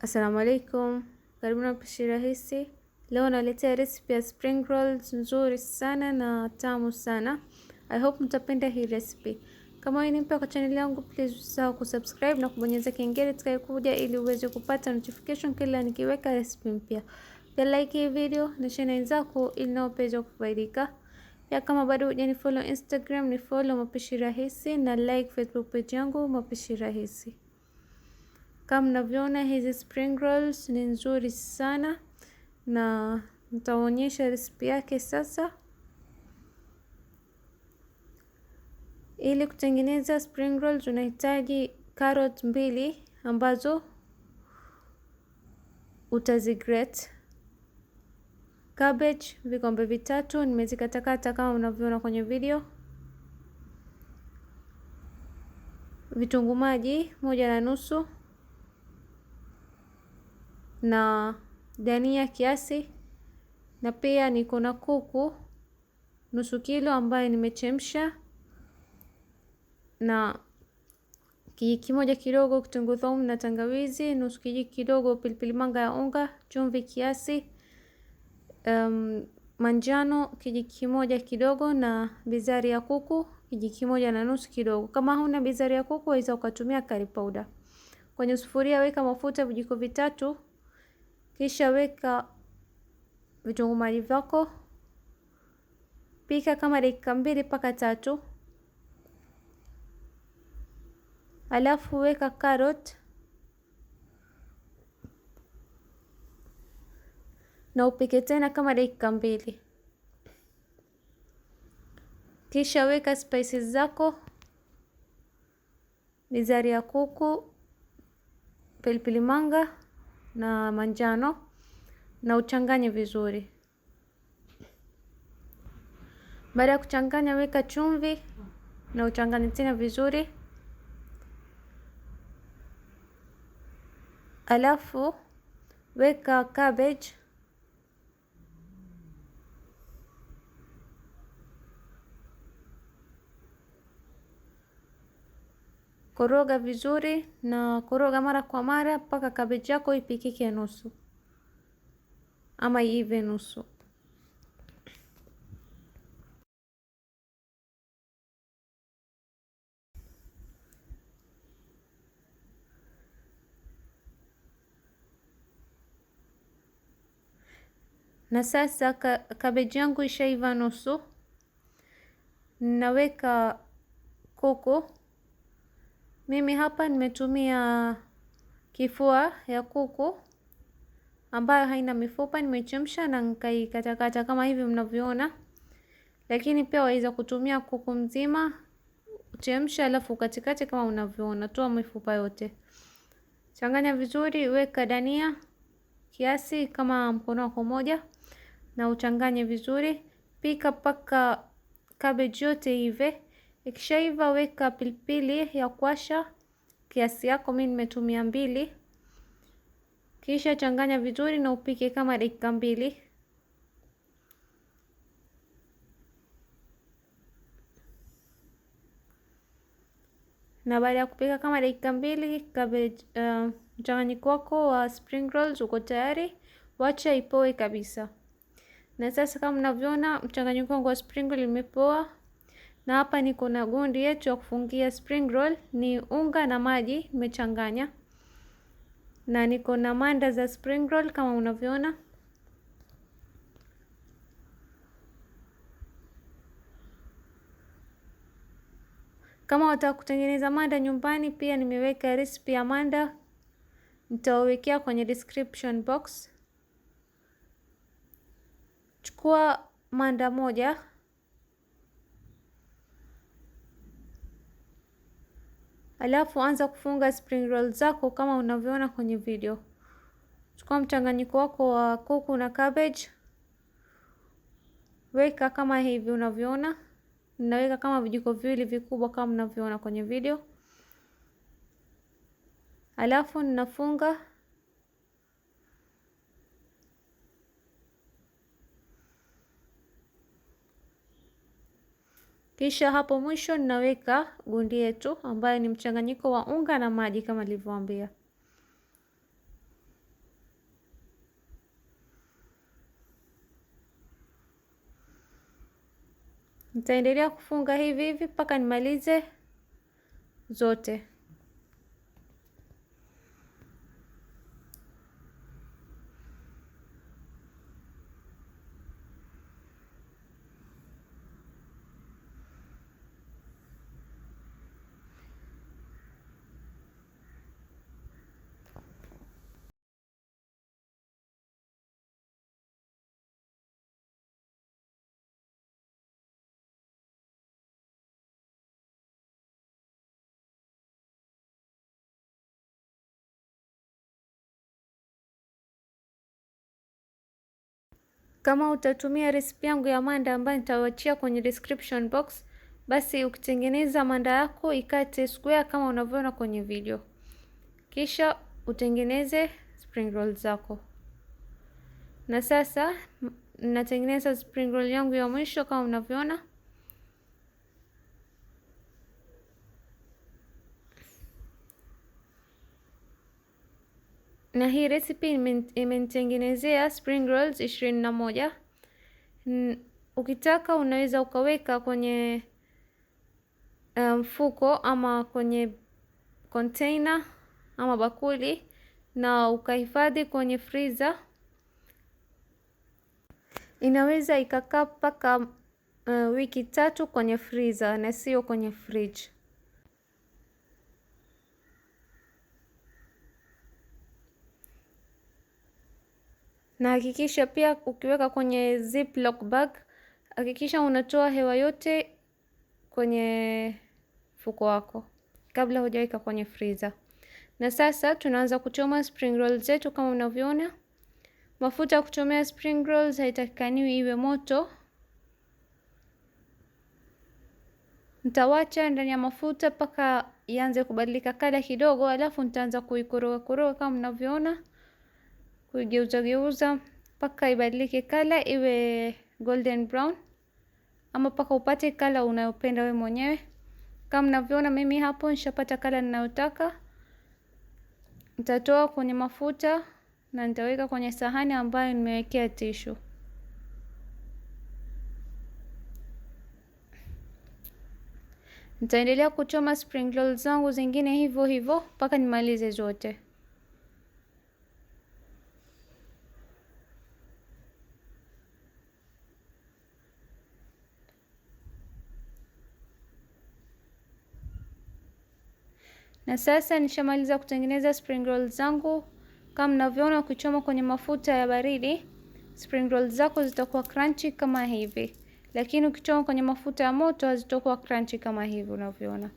Assalamu aleikum. Karibu na Mapishi Rahisi. Leo naletea recipe ya spring rolls nzuri sana na tamu sana. I hope mtapenda hii recipe. Kama wewe ni mpya kwa channel yangu, please usisahau kusubscribe na kubonyeza kengele itakayokuja ili uweze kupata notification kila nikiweka recipe mpya. Pia like hii video na share na wenzako ili nao pia kufaidika. Pia kama bado hujanifollow Instagram, ni follow Mapishi Rahisi na like Facebook page yangu Mapishi Rahisi. Kama mnavyoona hizi spring rolls ni nzuri sana na nitaonyesha recipe yake sasa. Ili kutengeneza spring rolls unahitaji carrot 2 ambazo utazigrate, cabbage vikombe 3 nimezikatakata kama unavyoona kwenye video, vitunguu maji 1.5 na dania kiasi, na pia niko na kuku nusu kilo ambaye nimechemsha, na kijiko kimoja kidogo kitunguu saumu na tangawizi, nusu kijiko kidogo pilipili manga ya unga, chumvi kiasi, manjano kijiko kimoja kidogo, na bizari ya kuku kijiko kimoja na nusu kidogo. Kama huna bizari ya kuku waweza ukatumia curry powder. Kwenye sufuria weka mafuta vijiko 3, kisha weka vitunguu maji vyako, pika kama dakika 2 mpaka 3. Alafu weka carrot na upike tena kama dakika 2. Kisha weka spices zako, bizari ya kuku, pilipili manga na manjano, na uchanganye vizuri. Baada ya kuchanganya weka chumvi na uchanganye tena vizuri. Alafu weka cabbage, koroga vizuri na koroga mara kwa mara mpaka cabbage yako ipikike nusu ama iive nusu. Na sasa cabbage yangu ishaiva nusu, naweka kuku. Mimi hapa nimetumia kifua ya kuku ambayo haina mifupa, nimechemsha na nikaikatakata kama hivi mnavyoona, lakini pia waweza kutumia kuku mzima uchemsha alafu katikati kama unavyoona, toa mifupa yote. Changanya vizuri, weka dania kiasi kama mkono wako moja na uchanganye vizuri. Pika mpaka cabbage yote ive. Ikishaiva weka pilipili ya kuasha kiasi yako, mimi nimetumia 2. Kisha changanya vizuri na upike kama dakika 2. Na baada ya kupika kama dakika 2, cabbage mchanganyiko wako wa spring rolls uko tayari. Wacha ipoe kabisa. Na sasa kama mnavyoona mchanganyiko wangu wa spring roll imepoa, na hapa niko na gundi yetu ya kufungia spring roll, ni unga na maji nimechanganya, na niko na manda za spring roll kama unavyoona. Kama wataka kutengeneza manda nyumbani, pia nimeweka recipe ya manda, nitawekea kwenye description box. Chukua manda moja, alafu anza kufunga spring roll zako kama unavyoona kwenye video. Chukua mchanganyiko wako wa kuku na cabbage, weka kama hivi unavyoona. Ninaweka kama vijiko 2 vikubwa kama mnavyoona kwenye video. Alafu ninafunga. Kisha hapo mwisho ninaweka gundi yetu ambayo ni mchanganyiko wa unga na maji kama nilivyowaambia. Nitaendelea kufunga hivi hivi mpaka nimalize zote. Kama utatumia recipe yangu ya manda ambayo nitawachia kwenye description box, basi ukitengeneza manda yako ikate square kama unavyoona kwenye video. Kisha utengeneze spring roll zako. Na sasa natengeneza spring roll yangu ya mwisho kama unavyoona. Na hii recipe imenitengenezea spring rolls 21. Ukitaka unaweza ukaweka kwenye mfuko ama kwenye container ama bakuli na ukahifadhi kwenye freezer. Inaweza ikakaa mpaka wiki 3 kwenye freezer na sio kwenye fridge. Na hakikisha pia ukiweka kwenye ziplock bag, hakikisha unatoa hewa yote kwenye mfuko wako kabla hujaweka kwenye freezer. Na sasa tunaanza kuchoma spring rolls zetu kama unavyoona. Mafuta ya kuchomea spring rolls haitakikaniwi iwe moto. Nitawacha ndani ya mafuta mpaka ianze kubadilika kala kidogo, alafu nitaanza kuikoroga kama mnavyoona, kuigeuza geuza mpaka ibadilike kala iwe golden brown, ama mpaka upate kala unayopenda we mwenyewe. Kama mnavyoona mimi hapo nishapata kala ninayotaka. Nitatoa kwenye mafuta na nitaweka kwenye sahani ambayo nimewekea tissue. Nitaendelea kuchoma spring rolls zangu zingine hivyo hivyo mpaka nimalize zote. Na sasa nishamaliza kutengeneza spring rolls zangu. Kama mnavyoona, ukichoma kwenye mafuta ya baridi, spring rolls zako zitakuwa crunchy kama hivi. Lakini ukichoma kwenye mafuta ya moto hazitakuwa crunchy kama hivi unavyoona.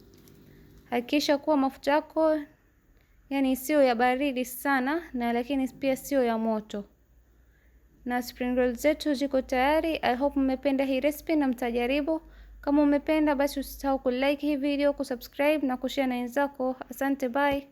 Hakikisha kuwa mafuta yako yani sio ya baridi sana na lakini pia sio ya moto. Na spring rolls zetu ziko tayari. I hope mmependa hii recipe na mtajaribu. Kama umependa basi usisahau kulike hii video, kusubscribe na kushare na wenzako. Asante, bye.